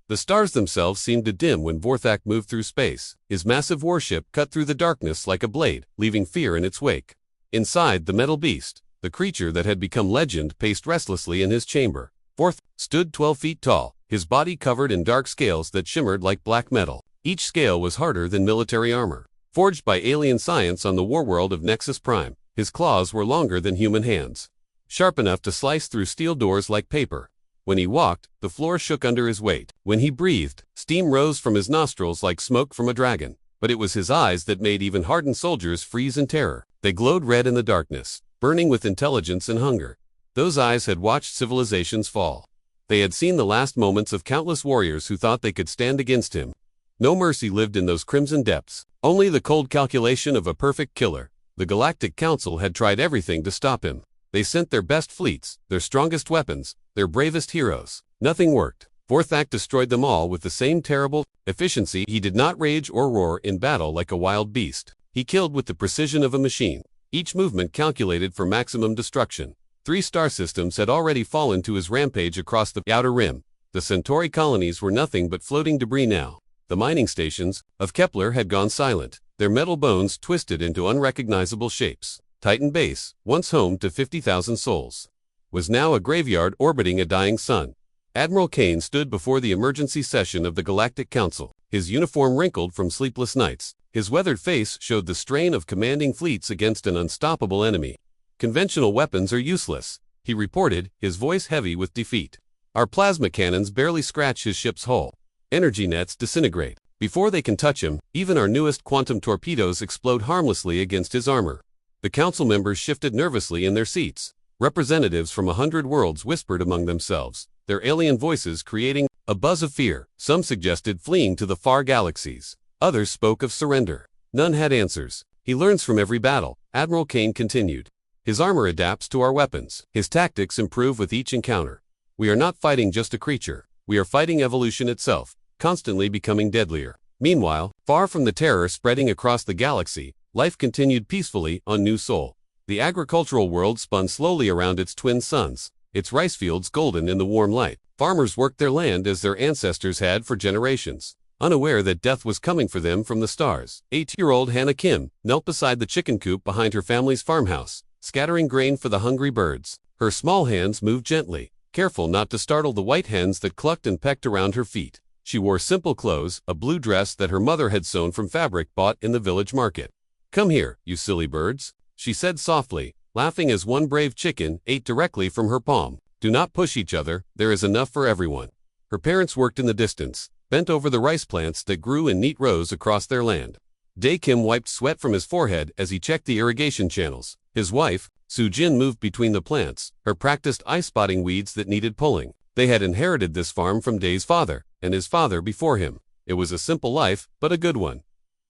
The stars themselves seemed to dim when Vorthak moved through space. His massive warship cut through the darkness like a blade, leaving fear in its wake. Inside, the metal beast, the creature that had become legend, paced restlessly in his chamber. Vorthak stood 12 feet tall, his body covered in dark scales that shimmered like black metal. Each scale was harder than military armor, forged by alien science on the warworld of Nexus Prime. His claws were longer than human hands, sharp enough to slice through steel doors like paper. When he walked, the floor shook under his weight. When he breathed, steam rose from his nostrils like smoke from a dragon. But it was his eyes that made even hardened soldiers freeze in terror. They glowed red in the darkness, burning with intelligence and hunger. Those eyes had watched civilizations fall. They had seen the last moments of countless warriors who thought they could stand against him. No mercy lived in those crimson depths, only the cold calculation of a perfect killer. The Galactic Council had tried everything to stop him. They sent their best fleets, their strongest weapons, their bravest heroes. Nothing worked. Vorthak destroyed them all with the same terrible efficiency. He did not rage or roar in battle like a wild beast. He killed with the precision of a machine, each movement calculated for maximum destruction. 3 star systems had already fallen to his rampage across the outer rim. The Centauri colonies were nothing but floating debris now. The mining stations of Kepler had gone silent, their metal bones twisted into unrecognizable shapes. Titan Base, once home to 50,000 souls, was now a graveyard orbiting a dying sun. Admiral Kane stood before the emergency session of the Galactic Council, his uniform wrinkled from sleepless nights. His weathered face showed the strain of commanding fleets against an unstoppable enemy. Conventional weapons are useless, he reported, his voice heavy with defeat. Our plasma cannons barely scratch his ship's hull. Energy nets disintegrate. Before they can touch him, even our newest quantum torpedoes explode harmlessly against his armor. The council members shifted nervously in their seats. Representatives from 100 worlds whispered among themselves, their alien voices creating a buzz of fear. Some suggested fleeing to the far galaxies. Others spoke of surrender. None had answers. He learns from every battle, Admiral Kane continued. His armor adapts to our weapons. His tactics improve with each encounter. We are not fighting just a creature. We are fighting evolution itself, constantly becoming deadlier. Meanwhile, far from the terror spreading across the galaxy, life continued peacefully on New Sol. The agricultural world spun slowly around its twin suns, its rice fields golden in the warm light. Farmers worked their land as their ancestors had for generations, unaware that death was coming for them from the stars. 8-year-old Hannah Kim knelt beside the chicken coop behind her family's farmhouse, scattering grain for the hungry birds. Her small hands moved gently, careful not to startle the white hens that clucked and pecked around her feet. She wore simple clothes, a blue dress that her mother had sewn from fabric bought in the village market. "Come here, you silly birds," she said softly, laughing as one brave chicken ate directly from her palm. "Do not push each other, there is enough for everyone." Her parents worked in the distance, bent over the rice plants that grew in neat rows across their land. Dae Kim wiped sweat from his forehead as he checked the irrigation channels. His wife, Soo Jin, moved between the plants, her practiced eye spotting weeds that needed pulling. They had inherited this farm from Dae's father, and his father before him. It was a simple life, but a good one.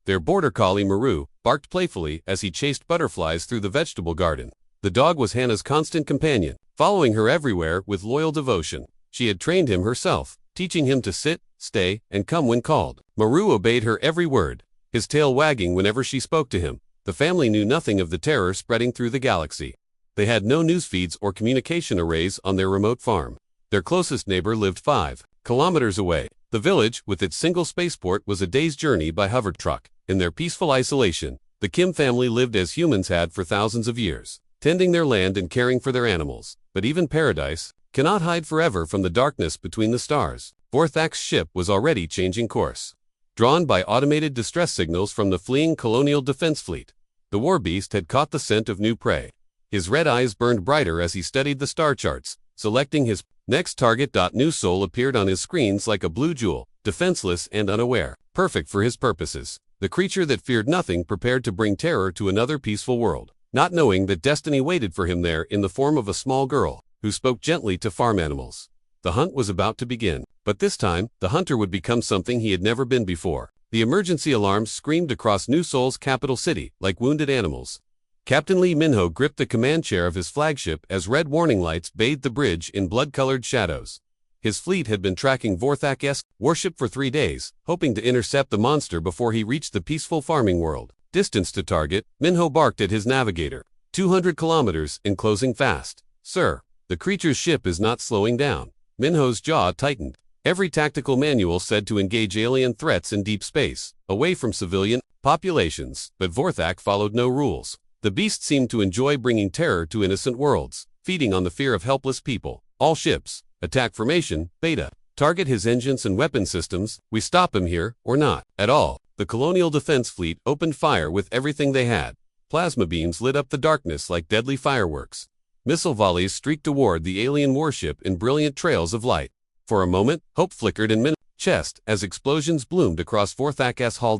Their border collie Maru barked playfully as he chased butterflies through the vegetable garden. The dog was Hannah's constant companion, following her everywhere with loyal devotion. She had trained him herself, teaching him to sit, stay, and come when called. Maru obeyed her every word, his tail wagging whenever she spoke to him. The family knew nothing of the terror spreading through the galaxy. They had no news feeds or communication arrays on their remote farm. Their closest neighbor lived 5 kilometers away. The village, with its single spaceport, was a day's journey by hover truck. In their peaceful isolation, the Kim family lived as humans had for thousands of years, tending their land and caring for their animals. But even paradise cannot hide forever from the darkness between the stars. Vorthak's ship was already changing course, drawn by automated distress signals from the fleeing colonial defense fleet. The Warbeast had caught the scent of new prey. His red eyes burned brighter as he studied the star charts, selecting his next target. New Sol appeared on his screens like a blue jewel, defenseless and unaware, perfect for his purposes. The creature that feared nothing, prepared to bring terror to another peaceful world, not knowing that destiny waited for him there in the form of a small girl who spoke gently to farm animals. The hunt was about to begin, but this time, the hunter would become something he had never been before. The emergency alarms screamed across New Sol's capital city like wounded animals. Captain Lee Minho gripped the command chair of his flagship as red warning lights bathed the bridge in blood-colored shadows. His fleet had been tracking Vorthak's warship for 3 days, hoping to intercept the monster before he reached the peaceful farming world. Distance to target, Minho barked at his navigator. 200 kilometers, enclosing fast. "Sir, the creature's ship is not slowing down." Minho's jaw tightened. Every tactical manual said to engage alien threats in deep space, away from civilian populations, but Vorthak followed no rules. The beast seemed to enjoy bringing terror to innocent worlds, feeding on the fear of helpless people. All ships, attack formation, beta. Target his engines and weapon systems, we stop him here, or not. At all. The Colonial Defense Fleet opened fire with everything they had. Plasma beams lit up the darkness like deadly fireworks. Missile volleys streaked toward the alien warship in brilliant trails of light. For a moment, hope flickered in Min's chest as explosions bloomed across Vorthak's hull.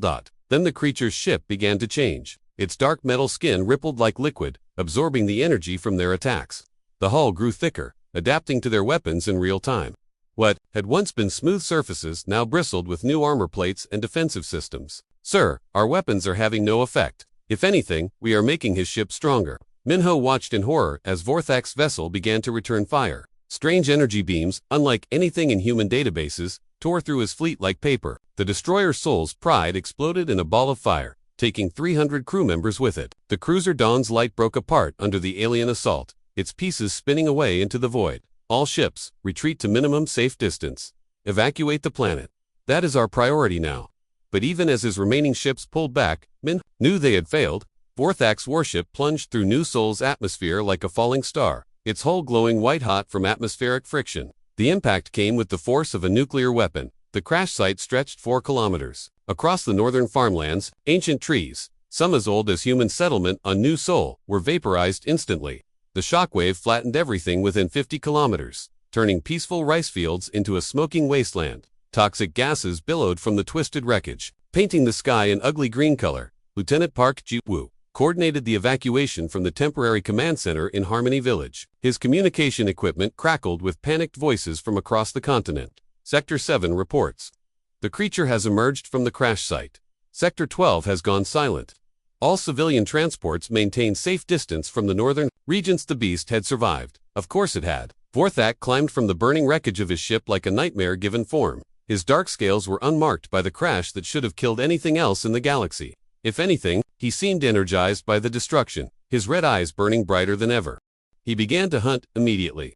Then the creature's ship began to change. Its dark metal skin rippled like liquid, absorbing the energy from their attacks. The hull grew thicker, adapting to their weapons in real time. What had once been smooth surfaces now bristled with new armor plates and defensive systems. Sir, our weapons are having no effect. If anything, we are making his ship stronger. Minho watched in horror as Vorthak's vessel began to return fire. Strange energy beams, unlike anything in human databases, tore through his fleet like paper. The destroyer Soul's Pride exploded in a ball of fire, taking 300 crew members with it. The cruiser Dawn's Light broke apart under the alien assault, its pieces spinning away into the void. All ships, retreat to minimum safe distance. Evacuate the planet. That is our priority now. But even as his remaining ships pulled back, Min knew they had failed. Vorthak's warship plunged through New Sol's atmosphere like a falling star, its hull glowing white-hot from atmospheric friction. The impact came with the force of a nuclear weapon. The crash site stretched 4 kilometers. Across the northern farmlands, ancient trees, some as old as human settlement on New Sol, were vaporized instantly. The shockwave flattened everything within 50 kilometers, turning peaceful rice fields into a smoking wasteland. Toxic gases billowed from the twisted wreckage, painting the sky an ugly green color. Lieutenant Park Ji-woo coordinated the evacuation from the temporary command center in Harmony Village. His communication equipment crackled with panicked voices from across the continent. Sector 7 reports. The creature has emerged from the crash site. Sector 12 has gone silent. All civilian transports maintain safe distance from the northern regions. The beast had survived. Of course it had. Vorthak climbed from the burning wreckage of his ship like a nightmare given form. His dark scales were unmarked by the crash that should have killed anything else in the galaxy. If anything, he seemed energized by the destruction, his red eyes burning brighter than ever. He began to hunt immediately.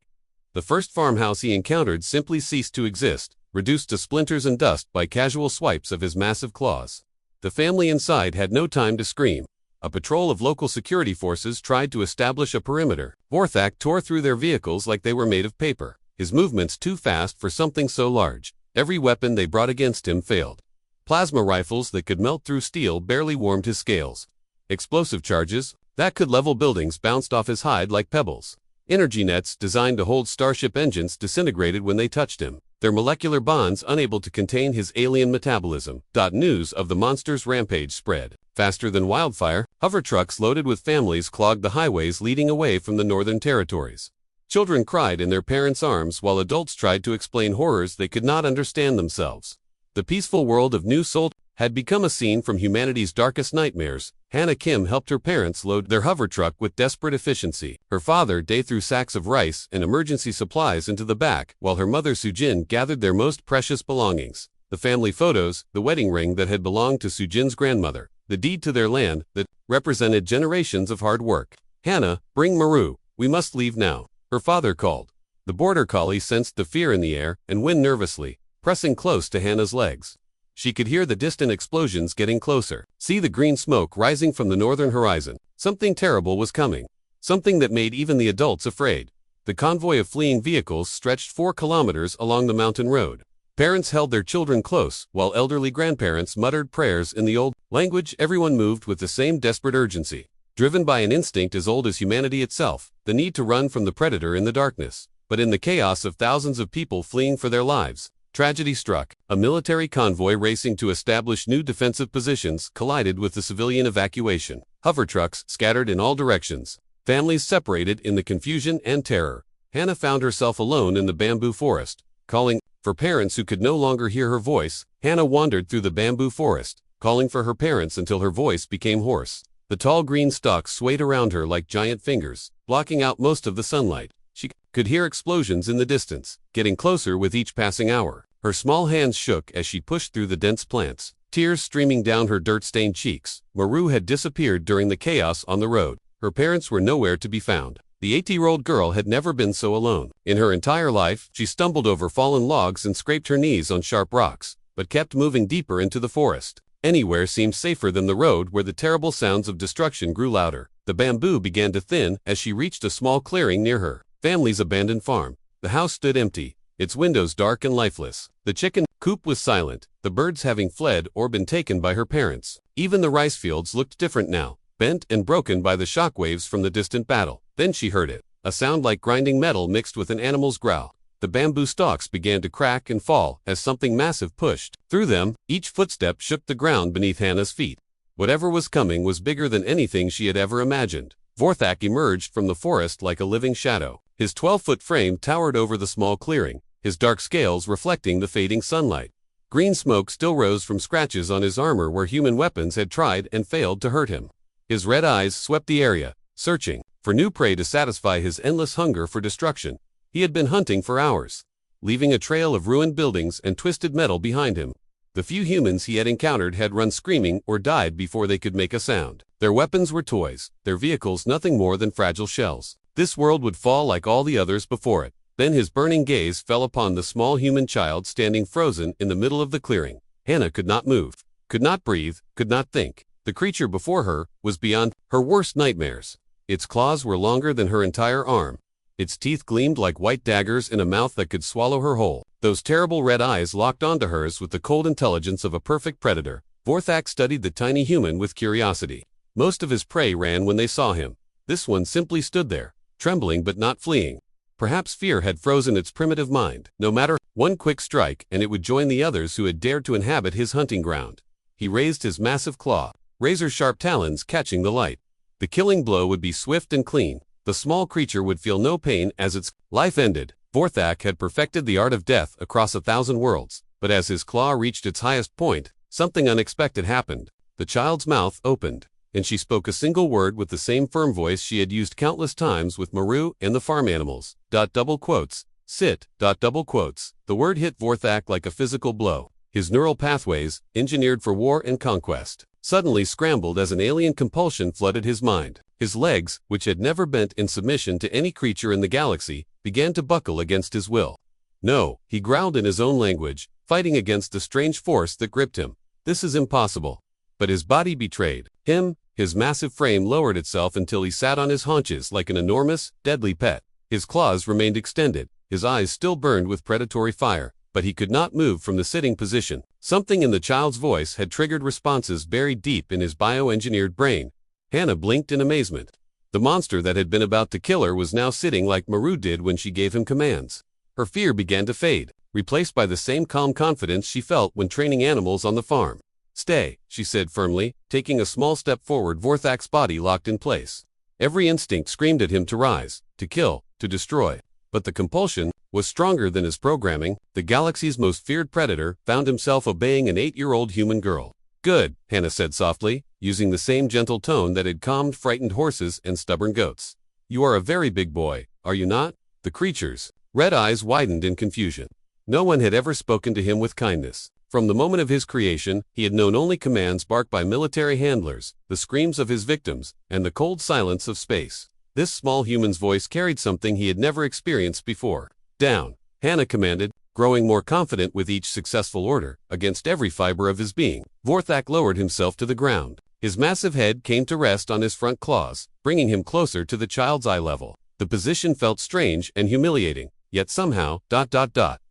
The first farmhouse he encountered simply ceased to exist, reduced to splinters and dust by casual swipes of his massive claws. The family inside had no time to scream. A patrol of local security forces tried to establish a perimeter. Vorthak tore through their vehicles like they were made of paper, his movements too fast for something so large. Every weapon they brought against him failed. Plasma rifles that could melt through steel barely warmed his scales. Explosive charges that could level buildings bounced off his hide like pebbles. Energy nets designed to hold starship engines disintegrated when they touched him, their molecular bonds unable to contain his alien metabolism. News of the monster's rampage spread. Faster than wildfire, hover trucks loaded with families clogged the highways leading away from the northern territories. Children cried in their parents' arms while adults tried to explain horrors they could not understand themselves. The peaceful world of New Sol had become a scene from humanity's darkest nightmares. Hannah Kim helped her parents load their hover truck with desperate efficiency. Her father Dae threw sacks of rice and emergency supplies into the back, while her mother Sujin gathered their most precious belongings. The family photos, the wedding ring that had belonged to Sujin's grandmother, the deed to their land that represented generations of hard work. Hannah, bring Maru, we must leave now. Her father called. The border collie sensed the fear in the air and whined nervously, pressing close to Hannah's legs. She could hear the distant explosions getting closer, see the green smoke rising from the northern horizon. Something terrible was coming, something that made even the adults afraid. The convoy of fleeing vehicles stretched 4 kilometers along the mountain road. Parents held their children close, while elderly grandparents muttered prayers in the old language. Everyone moved with the same desperate urgency, driven by an instinct as old as humanity itself, the need to run from the predator in the darkness. But in the chaos of thousands of people fleeing for their lives, tragedy struck. A military convoy racing to establish new defensive positions collided with the civilian evacuation. Hover trucks scattered in all directions. Families separated in the confusion and terror. Hannah found herself alone in the bamboo forest, calling for parents who could no longer hear her voice. Hannah wandered through the bamboo forest, calling for her parents until her voice became hoarse. The tall green stalks swayed around her like giant fingers, blocking out most of the sunlight. She could hear explosions in the distance, getting closer with each passing hour. Her small hands shook as she pushed through the dense plants, tears streaming down her dirt-stained cheeks. Maru had disappeared during the chaos on the road. Her parents were nowhere to be found. The 8-year-old girl had never been so alone. In her entire life, she stumbled over fallen logs and scraped her knees on sharp rocks, but kept moving deeper into the forest. Anywhere seemed safer than the road where the terrible sounds of destruction grew louder. The bamboo began to thin as she reached a small clearing near her family's abandoned farm. The house stood empty, its windows dark and lifeless. The chicken coop was silent, the birds having fled or been taken by her parents. Even the rice fields looked different now, bent and broken by the shockwaves from the distant battle. Then she heard it, a sound like grinding metal mixed with an animal's growl. The bamboo stalks began to crack and fall as something massive pushed through them. Each footstep shook the ground beneath Hannah's feet. Whatever was coming was bigger than anything she had ever imagined. Vorthak emerged from the forest like a living shadow. His 12-foot frame towered over the small clearing, his dark scales reflecting the fading sunlight. Green smoke still rose from scratches on his armor where human weapons had tried and failed to hurt him. His red eyes swept the area, searching for new prey to satisfy his endless hunger for destruction. He had been hunting for hours, leaving a trail of ruined buildings and twisted metal behind him. The few humans he had encountered had run screaming or died before they could make a sound. Their weapons were toys, their vehicles nothing more than fragile shells. This world would fall like all the others before it. Then his burning gaze fell upon the small human child standing frozen in the middle of the clearing. Hannah could not move, could not breathe, could not think. The creature before her was beyond her worst nightmares. Its claws were longer than her entire arm. Its teeth gleamed like white daggers in a mouth that could swallow her whole. Those terrible red eyes locked onto hers with the cold intelligence of a perfect predator. Vorthak studied the tiny human with curiosity. Most of his prey ran when they saw him. This one simply stood there, trembling but not fleeing. Perhaps fear had frozen its primitive mind. No matter, one quick strike and it would join the others who had dared to inhabit his hunting ground. He raised his massive claw, razor-sharp talons catching the light. The killing blow would be swift and clean. The small creature would feel no pain as its life ended. Vorthak had perfected the art of death across 1,000 worlds, but as his claw reached its highest point, something unexpected happened. The child's mouth opened, and she spoke a single word with the same firm voice she had used countless times with Maru and the farm animals. Sit. The word hit Vorthak like a physical blow. His neural pathways, engineered for war and conquest, suddenly scrambled as an alien compulsion flooded his mind. His legs, which had never bent in submission to any creature in the galaxy, began to buckle against his will. No, he growled in his own language, fighting against the strange force that gripped him. This is impossible. But his body betrayed him. His massive frame lowered itself until he sat on his haunches like an enormous, deadly pet. His claws remained extended, his eyes still burned with predatory fire, but he could not move from the sitting position. Something in the child's voice had triggered responses buried deep in his bioengineered brain. Hannah blinked in amazement. The monster that had been about to kill her was now sitting like Maru did when she gave him commands. Her fear began to fade, replaced by the same calm confidence she felt when training animals on the farm. "Stay," she said firmly, taking a small step forward. Vorthak's body locked in place. Every instinct screamed at him to rise, to kill, to destroy. But the compulsion was stronger than his programming. The galaxy's most feared predator found himself obeying an 8-year-old human girl. "Good," Hannah said softly, using the same gentle tone that had calmed frightened horses and stubborn goats. "You are a very big boy, are you not?" The creature's red eyes widened in confusion. No one had ever spoken to him with kindness. From the moment of his creation, he had known only commands barked by military handlers, the screams of his victims, and the cold silence of space. This small human's voice carried something he had never experienced before. "Down," Hannah commanded, growing more confident with each successful order. Against every fiber of his being, Vorthak lowered himself to the ground. His massive head came to rest on his front claws, bringing him closer to the child's eye level. The position felt strange and humiliating, yet somehow,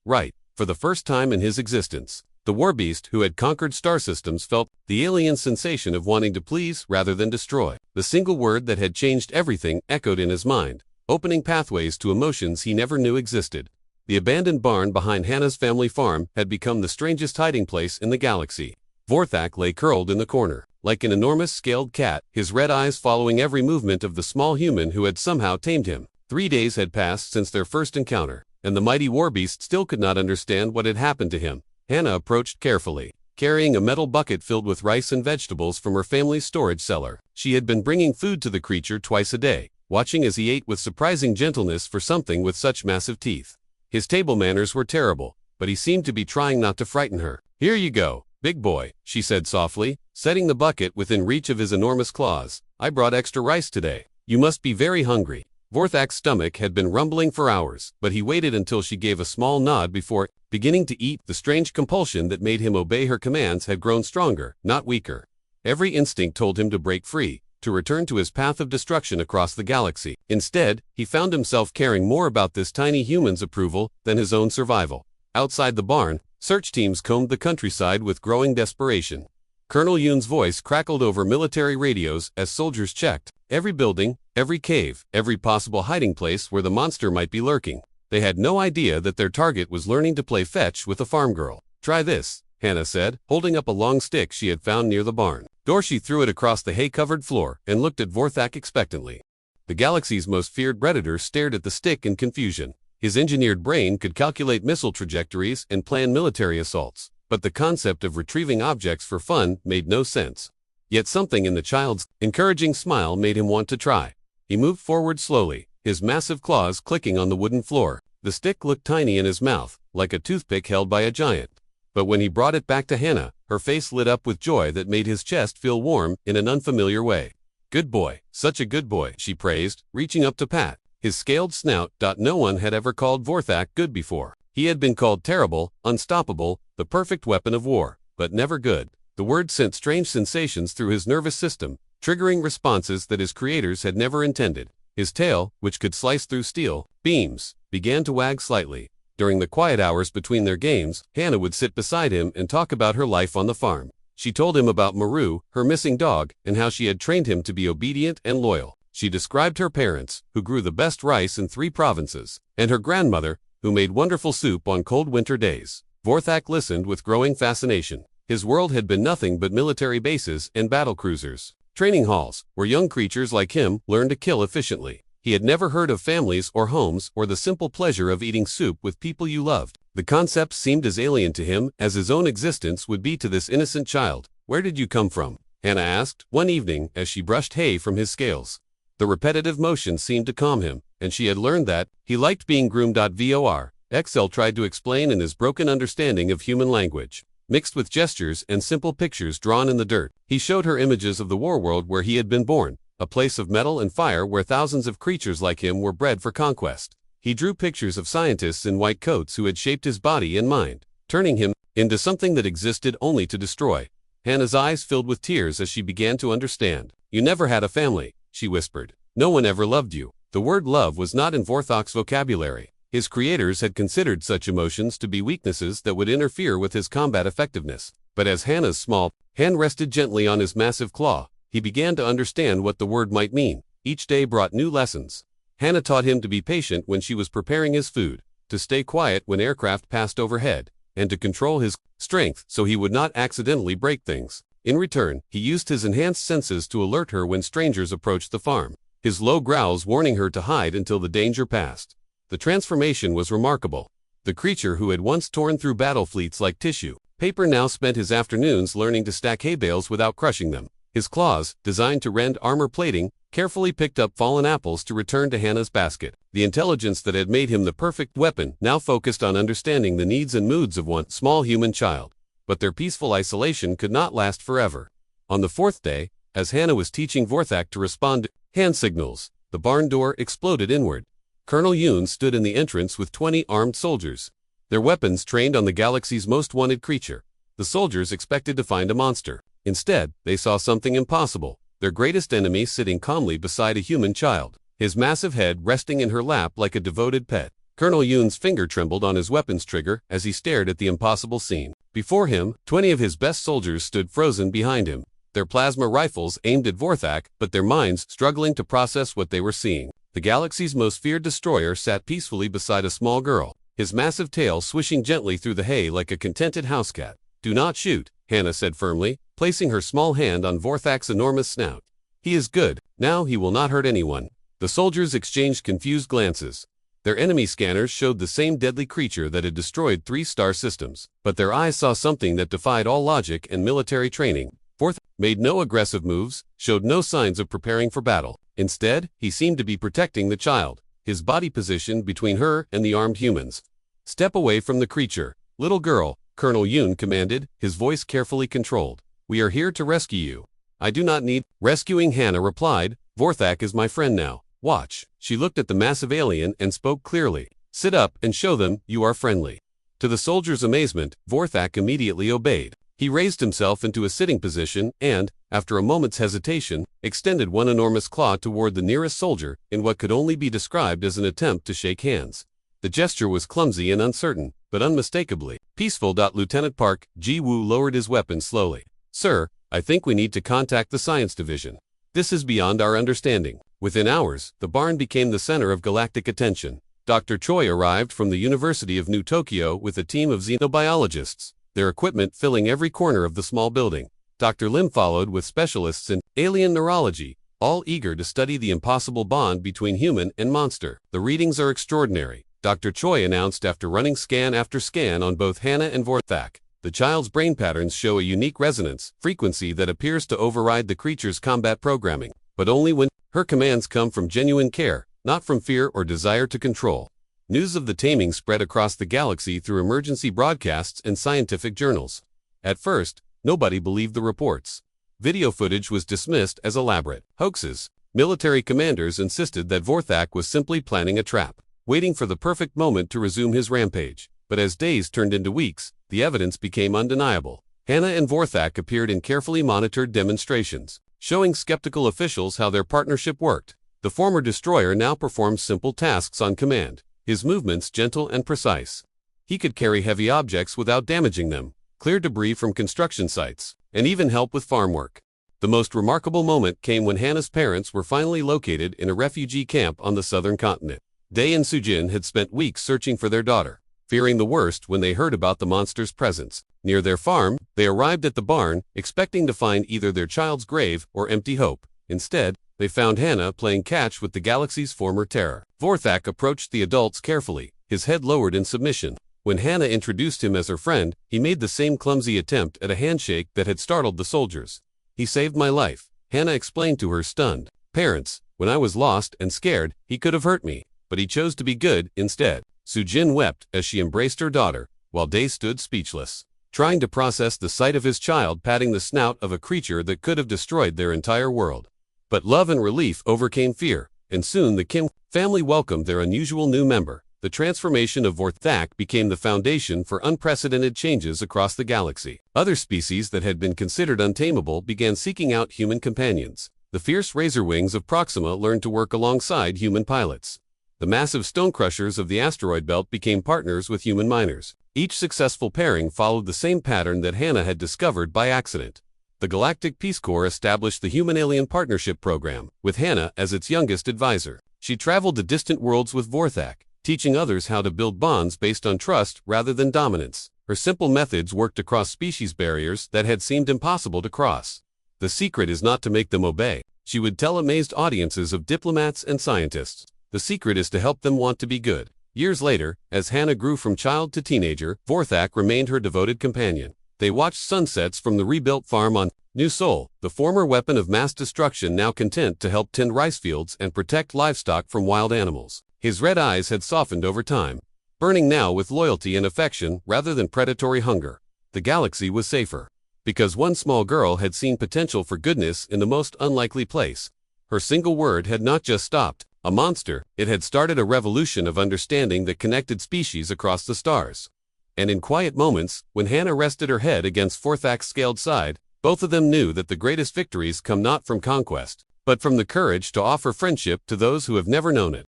right, for the first time in his existence, the Warbeast who had conquered star systems felt the alien sensation of wanting to please rather than destroy. The single word that had changed everything echoed in his mind, opening pathways to emotions he never knew existed. The abandoned barn behind Hannah's family farm had become the strangest hiding place in the galaxy. Vorthak lay curled in the corner, like an enormous scaled cat, his red eyes following every movement of the small human who had somehow tamed him. 3 days had passed since their first encounter, and the mighty Warbeast still could not understand what had happened to him. Hannah approached carefully, carrying a metal bucket filled with rice and vegetables from her family's storage cellar. She had been bringing food to the creature twice a day, watching as he ate with surprising gentleness for something with such massive teeth. His table manners were terrible, but he seemed to be trying not to frighten her. "Here you go, big boy," she said softly, setting the bucket within reach of his enormous claws. "I brought extra rice today. You must be very hungry." Vorthak's stomach had been rumbling for hours, but he waited until she gave a small nod before beginning to eat. The strange compulsion that made him obey her commands had grown stronger, not weaker. Every instinct told him to break free, to return to his path of destruction across the galaxy. Instead, he found himself caring more about this tiny human's approval than his own survival. Outside the barn, search teams combed the countryside with growing desperation. Colonel Yoon's voice crackled over military radios as soldiers checked every building, every cave, every possible hiding place where the monster might be lurking. They had no idea that their target was learning to play fetch with a farm girl. "Try this," Hannah said, holding up a long stick she had found near the barn. Dorothy threw it across the hay-covered floor and looked at Vorthak expectantly. The galaxy's most feared predator stared at the stick in confusion. His engineered brain could calculate missile trajectories and plan military assaults, but the concept of retrieving objects for fun made no sense. Yet something in the child's encouraging smile made him want to try. He moved forward slowly, his massive claws clicking on the wooden floor. The stick looked tiny in his mouth, like a toothpick held by a giant. But when he brought it back to Hannah, her face lit up with joy that made his chest feel warm in an unfamiliar way. "Good boy, such a good boy," she praised, reaching up to pat his scaled snout. No one had ever called Vorthak good before. He had been called terrible, unstoppable, the perfect weapon of war, but never good. The word sent strange sensations through his nervous system, triggering responses that his creators had never intended. His tail, which could slice through steel beams, began to wag slightly. During the quiet hours between their games, Hannah would sit beside him and talk about her life on the farm. She told him about Maru, her missing dog, and how she had trained him to be obedient and loyal. She described her parents, who grew the best rice in 3 provinces, and her grandmother, who made wonderful soup on cold winter days. Vorthak listened with growing fascination. His world had been nothing but military bases and battle cruisers, training halls, where young creatures like him learned to kill efficiently. He had never heard of families or homes or the simple pleasure of eating soup with people you loved. The concept seemed as alien to him as his own existence would be to this innocent child. "Where did you come from?" Hannah asked, one evening as she brushed hay from his scales. The repetitive motion seemed to calm him, and she had learned that he liked being groomed. XL tried to explain in his broken understanding of human language, mixed with gestures and simple pictures drawn in the dirt. He showed her images of the war world where he had been born, a place of metal and fire where thousands of creatures like him were bred for conquest. He drew pictures of scientists in white coats who had shaped his body and mind, turning him into something that existed only to destroy. Hannah's eyes filled with tears as she began to understand. "You never had a family," she whispered. "No one ever loved you." The word love was not in Vorthak's vocabulary. His creators had considered such emotions to be weaknesses that would interfere with his combat effectiveness. But as Hannah's small hand rested gently on his massive claw, he began to understand what the word might mean. Each day brought new lessons. Hannah taught him to be patient when she was preparing his food, to stay quiet when aircraft passed overhead, and to control his strength so he would not accidentally break things. In return, he used his enhanced senses to alert her when strangers approached the farm, his low growls warning her to hide until the danger passed. The transformation was remarkable. The creature who had once torn through battle fleets like tissue paper now spent his afternoons learning to stack hay bales without crushing them. His claws, designed to rend armor plating, carefully picked up fallen apples to return to Hannah's basket. The intelligence that had made him the perfect weapon now focused on understanding the needs and moods of one small human child. But their peaceful isolation could not last forever. On the 4th day, as Hannah was teaching Vorthak to respond to hand signals, the barn door exploded inward. Colonel Yoon stood in the entrance with 20 armed soldiers, their weapons trained on the galaxy's most wanted creature. The soldiers expected to find a monster. Instead, they saw something impossible, their greatest enemy sitting calmly beside a human child, his massive head resting in her lap like a devoted pet. Colonel Yoon's finger trembled on his weapons trigger as he stared at the impossible scene. Before him, 20 of his best soldiers stood frozen behind him, their plasma rifles aimed at Vorthak, but their minds struggling to process what they were seeing. The galaxy's most feared destroyer sat peacefully beside a small girl, his massive tail swishing gently through the hay like a contented housecat. "Do not shoot," Hannah said firmly, placing her small hand on Vorthak's enormous snout. "He is good. Now he will not hurt anyone." The soldiers exchanged confused glances. Their enemy scanners showed the same deadly creature that had destroyed 3 star systems, but their eyes saw something that defied all logic and military training. Vorthak made no aggressive moves, showed no signs of preparing for battle. Instead, he seemed to be protecting the child, his body positioned between her and the armed humans. "Step away from the creature, little girl," Colonel Yoon commanded, his voice carefully controlled. "We are here to rescue you." "I do not need rescuing," Hannah replied. "Vorthak is my friend now. Watch. She looked at the massive alien and spoke clearly. Sit up and show them you are friendly. To the soldier's amazement, Vorthak immediately obeyed. He raised himself into a sitting position and, after a moment's hesitation, extended one enormous claw toward the nearest soldier in what could only be described as an attempt to shake hands. The gesture was clumsy and uncertain, but unmistakably peaceful. Lieutenant Park Ji-woo lowered his weapon slowly. Sir, I think we need to contact the science division. This is beyond our understanding. Within hours, the barn became the center of galactic attention. Dr. Choi arrived from the University of New Tokyo with a team of xenobiologists, their equipment filling every corner of the small building. Dr. Lim followed with specialists in alien neurology, all eager to study the impossible bond between human and monster. The readings are extraordinary, Dr. Choi announced after running scan after scan on both Hannah and Vorthak. The child's brain patterns show a unique resonance frequency that appears to override the creature's combat programming, but only when her commands come from genuine care, not from fear or desire to control. News of the taming spread across the galaxy through emergency broadcasts and scientific journals. At first, nobody believed the reports. Video footage was dismissed as elaborate hoaxes. Military commanders insisted that Vorthak was simply planning a trap, waiting for the perfect moment to resume his rampage. But as days turned into weeks, the evidence became undeniable. Hannah and Vorthak appeared in carefully monitored demonstrations, showing skeptical officials how their partnership worked. The former destroyer now performs simple tasks on command, his movements gentle and precise. He could carry heavy objects without damaging them, clear debris from construction sites, and even help with farm work. The most remarkable moment came when Hannah's parents were finally located in a refugee camp on the southern continent. Dae and Sujin had spent weeks searching for their daughter, fearing the worst when they heard about the monster's presence. Near their farm, they arrived at the barn, expecting to find either their child's grave or empty hope. Instead, they found Hannah playing catch with the galaxy's former terror. Vorthak approached the adults carefully, his head lowered in submission. When Hannah introduced him as her friend, he made the same clumsy attempt at a handshake that had startled the soldiers. He saved my life, Hannah explained to her stunned parents. When I was lost and scared, he could have hurt me, but he chose to be good instead. Sujin wept as she embraced her daughter, while Dae stood speechless, trying to process the sight of his child patting the snout of a creature that could have destroyed their entire world. But love and relief overcame fear, and soon the Kim family welcomed their unusual new member. The transformation of Vorthak became the foundation for unprecedented changes across the galaxy. Other species that had been considered untamable began seeking out human companions. The fierce razor wings of Proxima learned to work alongside human pilots. The massive stone crushers of the asteroid belt became partners with human miners. Each successful pairing followed the same pattern that Hannah had discovered by accident. The Galactic Peace Corps established the Human-Alien Partnership Program, with Hannah as its youngest advisor. She traveled to distant worlds with Vorthak, teaching others how to build bonds based on trust rather than dominance. Her simple methods worked across species barriers that had seemed impossible to cross. The secret is not to make them obey, she would tell amazed audiences of diplomats and scientists. The secret is to help them want to be good. Years later, as Hannah grew from child to teenager, Vorthak remained her devoted companion. They watched sunsets from the rebuilt farm on New Seoul, the former weapon of mass destruction now content to help tend rice fields and protect livestock from wild animals. His red eyes had softened over time, burning now with loyalty and affection rather than predatory hunger. The galaxy was safer, because one small girl had seen potential for goodness in the most unlikely place. Her single word had not just stopped a monster, it had started a revolution of understanding that connected species across the stars. And in quiet moments, when Hannah rested her head against Vorthak's scaled side, both of them knew that the greatest victories come not from conquest, but from the courage to offer friendship to those who have never known it.